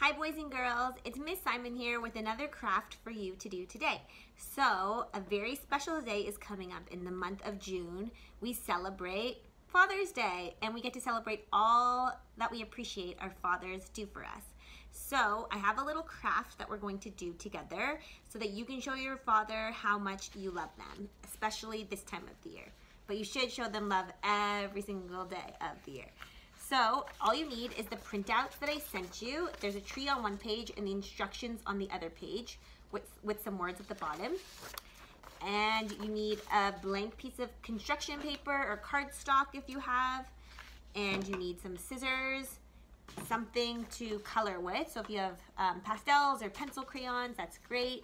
Hi boys and girls, it's Miss Simon here with another craft for you to do today. So a very special day is coming up in the month of June. We celebrate Father's Day and we get to celebrate all that we appreciate our fathers do for us. So I have a little craft that we're going to do together so that you can show your father how much you love them, especially this time of the year. But you should show them love every single day of the year. So all you need is the printouts that I sent you. There's a tree on one page and the instructions on the other page with some words at the bottom. And you need a blank piece of construction paper or cardstock if you have. And you need some scissors, something to color with. So if you have pastels or pencil crayons, that's great.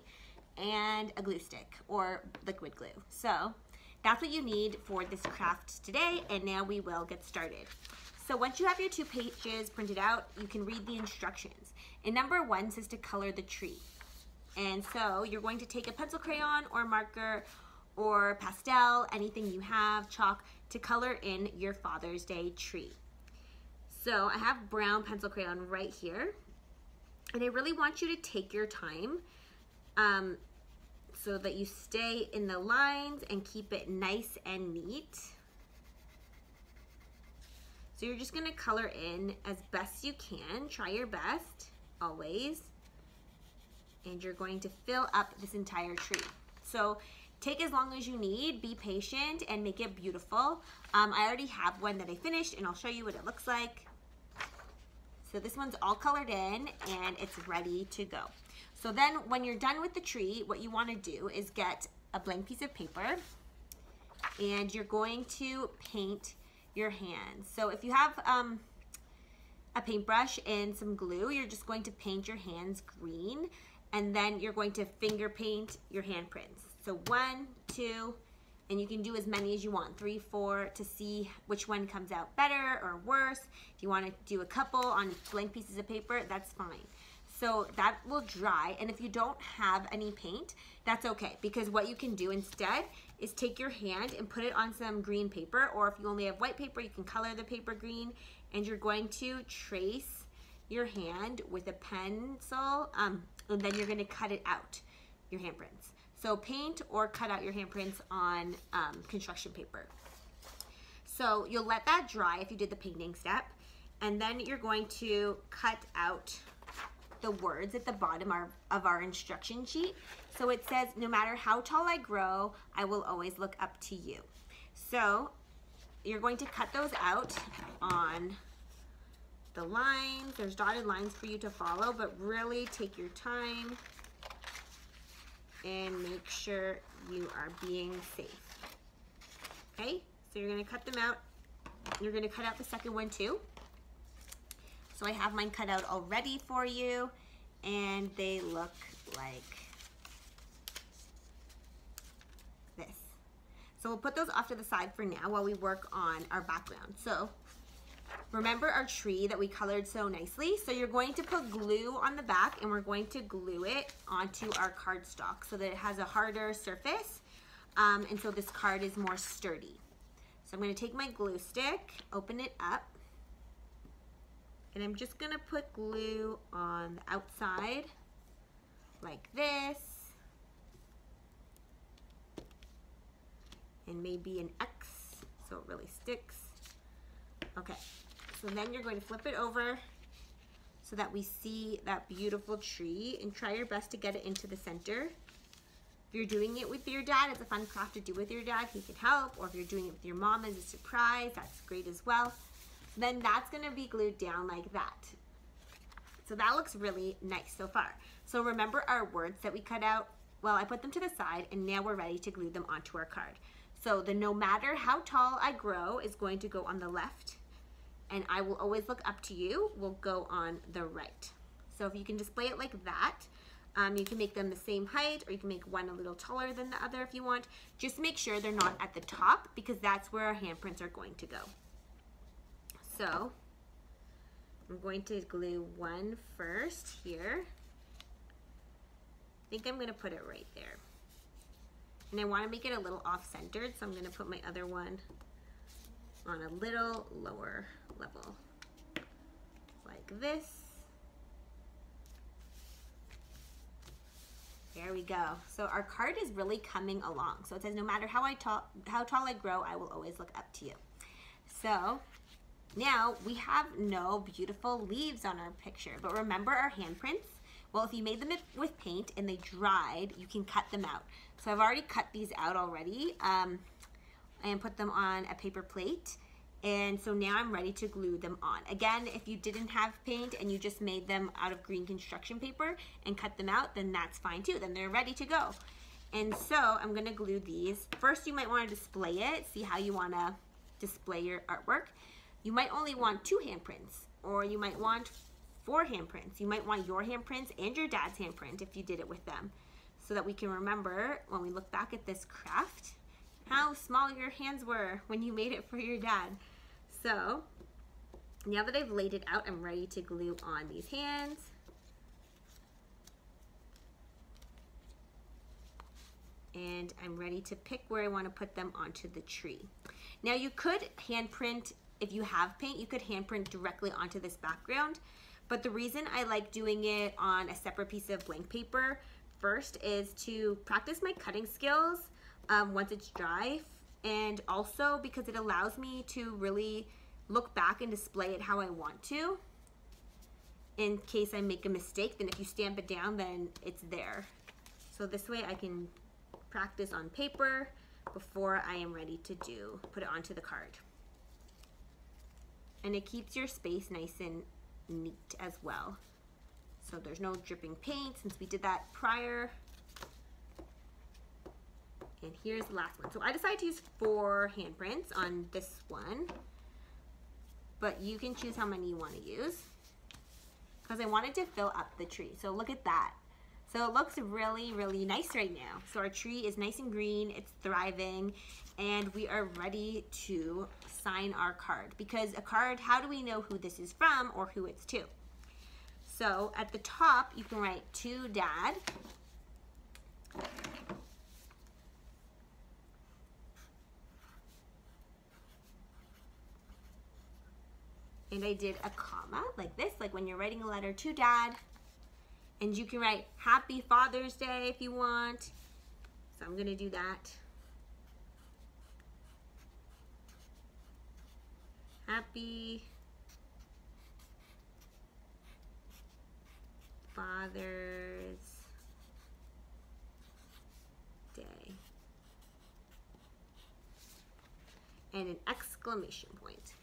And a glue stick or liquid glue. So that's what you need for this craft today. And now we will get started. So once you have your 2 pages printed out, you can read the instructions. And number 1 says to color the tree. And so you're going to take a pencil crayon or marker or pastel, anything you have, chalk, to color in your Father's Day tree. So I have brown pencil crayon right here. And I really want you to take your time so that you stay in the lines and keep it nice and neat. So you're just gonna color in as best you can. Try your best, always. And you're going to fill up this entire tree. So take as long as you need, be patient, and make it beautiful. I already have one that I finished, and I'll show you what it looks like. So this one's all colored in, and it's ready to go. So then when you're done with the tree, what you wanna do is get a blank piece of paper, and you're going to paint your hands. So if you have a paintbrush and some glue, you're just going to paint your hands green, and then you're going to finger paint your handprints. So 1, 2, and you can do as many as you want, 3, 4, to see which one comes out better or worse. If you want to do a couple on blank pieces of paper, that's fine. So that will dry, and if you don't have any paint, that's okay, because what you can do instead is take your hand and put it on some green paper, or if you only have white paper, you can color the paper green, and you're going to trace your hand with a pencil, and then you're gonna cut it out, your handprints. So paint or cut out your handprints on construction paper. So you'll let that dry if you did the painting step, and then you're going to cut out the words at the bottom of our instruction sheet. So it says, no matter how tall I grow, I will always look up to you. So you're going to cut those out on the lines. There's dotted lines for you to follow, but really take your time and make sure you are being safe. Okay, so you're gonna cut them out. You're gonna cut out the second one too. So I have mine cut out already for you, and they look like this. So we'll put those off to the side for now while we work on our background. So remember our tree that we colored so nicely? So you're going to put glue on the back, and we're going to glue it onto our cardstock so that it has a harder surface, and so this card is more sturdy. So I'm gonna take my glue stick, open it up, and I'm just gonna put glue on the outside like this, and maybe an X so it really sticks. Okay, so then you're going to flip it over so that we see that beautiful tree, and try your best to get it into the center. If you're doing it with your dad, it's a fun craft to do with your dad, he can help, or if you're doing it with your mom as a surprise, that's great as well. Then that's gonna be glued down like that. So that looks really nice so far. So remember our words that we cut out? Well, I put them to the side, and now we're ready to glue them onto our card. So the no matter how tall I grow is going to go on the left, and I will always look up to you will go on the right. So if you can display it like that, you can make them the same height, or you can make one a little taller than the other if you want. Just make sure they're not at the top, because that's where our handprints are going to go. So I'm going to glue one first here. I think I'm gonna put it right there. And I wanna make it a little off-centered, so I'm gonna put my other one on a little lower level, like this. There we go. So our card is really coming along. So it says, no matter how tall I grow, I will always look up to you. So now we have no beautiful leaves on our picture, but remember our handprints? Well, if you made them with paint and they dried, you can cut them out. So I've already cut these out already and put them on a paper plate. And so now I'm ready to glue them on. Again, if you didn't have paint and you just made them out of green construction paper and cut them out, then that's fine too. Then they're ready to go. And so I'm gonna glue these. First, you might wanna display it, see how you wanna display your artwork. You might only want 2 handprints, or you might want 4 handprints. You might want your handprints and your dad's handprint if you did it with them, so that we can remember when we look back at this craft how small your hands were when you made it for your dad. So now that I've laid it out, I'm ready to glue on these hands. And I'm ready to pick where I want to put them onto the tree. Now you could handprint, if you have paint, you could handprint directly onto this background. But the reason I like doing it on a separate piece of blank paper first is to practice my cutting skills once it's dry, and also because it allows me to really look back and display it how I want to. In case I make a mistake, then if you stamp it down, then it's there. So this way I can practice on paper before I am ready to put it onto the card. And it keeps your space nice and neat as well. So there's no dripping paint since we did that prior. And here's the last one. So I decided to use 4 handprints on this one, but you can choose how many you want to use because I wanted to fill up the tree. So look at that. So it looks really, really nice right now. So our tree is nice and green, it's thriving, and we are ready to sign our card. Because a card, how do we know who this is from or who it's to? So at the top, you can write to Dad. And I did a comma like this, like when you're writing a letter to Dad. And you can write Happy Father's Day if you want. So I'm gonna do that. Happy Father's Day. And an exclamation point,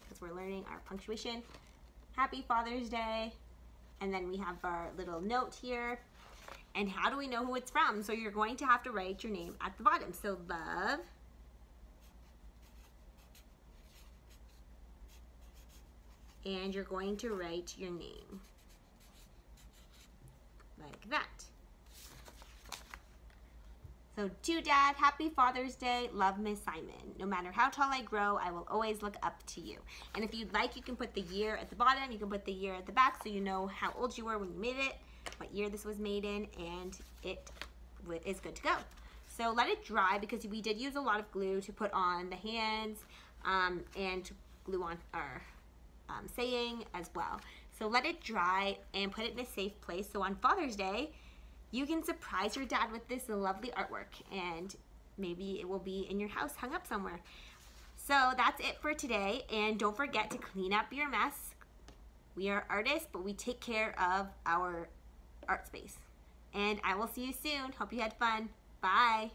because we're learning our punctuation. Happy Father's Day. And then we have our little note here. And how do we know who it's from? So you're going to have to write your name at the bottom. So love. And you're going to write your name. Like that. So to Dad, Happy Father's Day, love, Miss Simon. No matter how tall I grow, I will always look up to you. And if you'd like, you can put the year at the bottom, you can put the year at the back so you know how old you were when you made it, what year this was made in, and it is good to go. So let it dry because we did use a lot of glue to put on the hands and glue on our saying as well. So let it dry and put it in a safe place. So on Father's Day, you can surprise your dad with this lovely artwork, and maybe it will be in your house hung up somewhere. So that's it for today, and don't forget to clean up your mess. We are artists, but we take care of our art space. And I will see you soon. Hope you had fun. Bye.